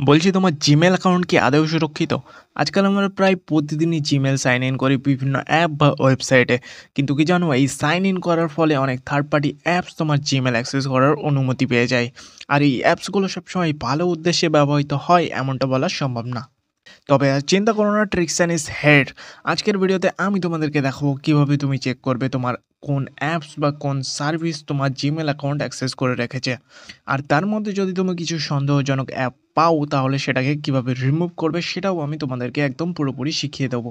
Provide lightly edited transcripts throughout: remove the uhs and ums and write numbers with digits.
বলছি তোমার Gmail account কি আদৌ সুরক্ষিত? আজকাল আমরা প্রায় প্রতিদিনই জিমেল সাইন ইন করি বিভিন্ন অ্যাপ বা ওয়েবসাইটে। কিন্তু কি জানো এই সাইন ইন করার ফলে অনেক থার্ড পার্টি অ্যাপস তোমার জিমেল অ্যাক্সেস করার অনুমতি পেয়ে যায়। আর এই অ্যাপসগুলো সবসময় ভালো উদ্দেশ্যে ব্যবহৃত হয় এমনটা বলা সম্ভব না। তবে আর চিন্তা করো না, ট্রিক্স অ্যান্ড ইজ হেড। আজকের ভিডিওতে আমি তোমাদেরকে দেখাবো কিভাবে তুমি চেক করবে তোমার কোন অ্যাপস বা কোন সার্ভিস তোমার জিমেল অ্যাকাউন্ট অ্যাক্সেস করে রেখেছে। আর তার মধ্যে যদি তুমি কিছু সন্দেহজনক অ্যাপ পাও তাহলে সেটাকে কিভাবে রিমুভ করবে সেটাও আমি তোমাদেরকে একদম পুরোপুরি শিখিয়ে দেবো।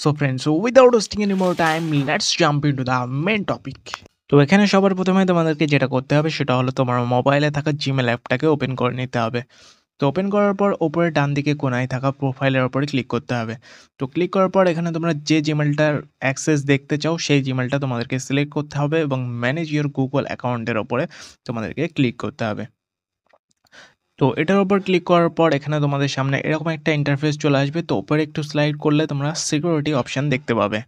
So friends, without wasting any more time, let's jump into the main topic. তো এখানে সবার প্রথমে তোমাদেরকে যেটা করতে হবে সেটা হলো তোমার মোবাইলে থাকা জিমেল অ্যাপটাকে ওপেন করে নিতে হবে। তো ওপেন করার পর ওপরে ডান দিকে কোনায় থাকা প্রোফাইলের ওপরে ক্লিক করতে হবে। তো ক্লিক করার পর এখানে তোমরা যে জিমেলটার অ্যাক্সেস দেখতে চাও সেই জিমেলটা তোমাদেরকে সিলেক্ট করতে হবে এবং ম্যানেজ ইওর গুগল অ্যাকাউন্টের ওপরে তোমাদেরকে ক্লিক করতে হবে। তো এটার উপর ক্লিক করার পর এখানে তোমাদের সামনে এরকম একটা ইন্টারফেস চলে আসবে। তো উপরে একটু স্লাইড করলে তোমরা সিকিউরিটি অপশান দেখতে পাবে।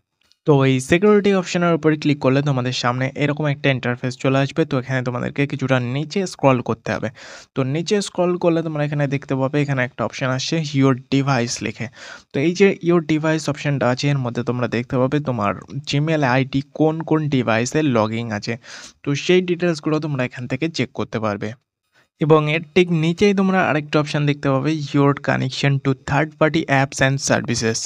তো এই সিকিউরিটি অপশনের উপরে ক্লিক করলে তোমাদের সামনে এরকম একটা ইন্টারফেস চলে আসবে। তো এখানে তোমাদেরকে কিছুটা নিচে স্ক্রল করতে হবে। তো নিচে স্ক্রল করলে তোমরা এখানে দেখতে পাবে এখানে একটা অপশান আসছে ইওর ডিভাইস লিখে। তো এই যে ইওর ডিভাইস অপশানটা আছে এর মধ্যে তোমরা দেখতে পাবে তোমার জিমেল আইডি কোন কোন ডিভাইসে লগইন আছে। তো সেই ডিটেলসগুলো তোমরা এখান থেকে চেক করতে পারবে। এবং এর ঠিক নিচেই তোমরা আরেকটা অপশান দেখতে পাবে your connection to third party apps and services.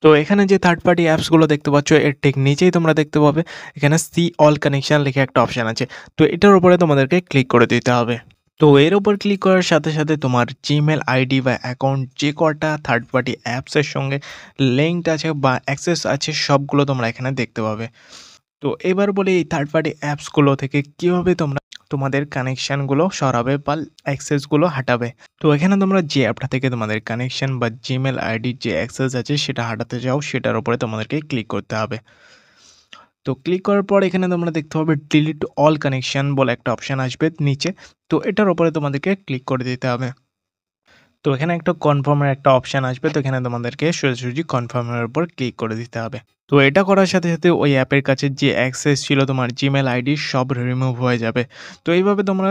তো এখানে যে থার্ড পার্টি অ্যাপসগুলো দেখতে পাচ্ছ এর ঠিক নিচেই তোমরা দেখতে পাবে এখানে সি অল কানেকশন লিখে একটা অপশান আছে। তো এটার উপরে তোমাদেরকে ক্লিক করে দিতে হবে। তো এর উপর ক্লিক করার সাথে সাথে তোমার জিমেল আইডি বা অ্যাকাউন্ট যে কটা থার্ড পার্টি অ্যাপসের সঙ্গে লিঙ্কড আছে বা অ্যাক্সেস আছে সবগুলো তোমরা এখানে দেখতে পাবে। তো এবার বলি এই থার্ড পার্টি অ্যাপসগুলো থেকে কীভাবে তোমরা তোমাদের কানেকশানগুলো সরাবে বা অ্যাক্সেসগুলো হাঁটাবে। তো এখানে তোমরা যে অ্যাপটা থেকে তোমাদের কানেকশান বা জিমেল আইডির যে অ্যাক্সেস আছে সেটা হাঁটাতে চাও সেটার উপরে তোমাদেরকে ক্লিক করতে হবে। তো ক্লিক করার পর এখানে তোমরা দেখতে পাবে ডিলিট অল কানেকশান বলে একটা অপশান আসবে নিচে। তো এটার উপরে তোমাদেরকে ক্লিক করে দিতে হবে। তো এখানে একটা কনফার্মের একটা অপশান আসবে। তো এখানে তোমাদেরকে সোজাসুজি কনফার্মের উপর ক্লিক করে দিতে হবে। তো এটা করার সাথে সাথে ওই অ্যাপের কাছে যে অ্যাক্সেস ছিল তোমার জিমেল আইডি সব রিমুভ হয়ে যাবে। তো এইভাবে তোমরা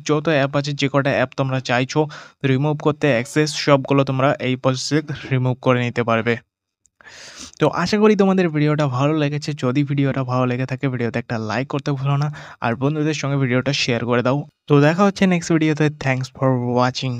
যত অ্যাপ আছে যে কটা অ্যাপ তোমরা চাইছো রিমুভ করতে অ্যাক্সেস সবগুলো তোমরা এই প্রসেসে রিমুভ করে নিতে পারবে। তো আশা করি তোমাদের ভিডিওটা ভালো লেগেছে। যদি ভিডিওটা ভালো লেগে থাকে ভিডিওতে একটা লাইক করতে ভুলো না। আর বন্ধুদের সঙ্গে ভিডিওটা শেয়ার করে দাও। তো দেখা হচ্ছে নেক্সট ভিডিওতে। Thanks for watching.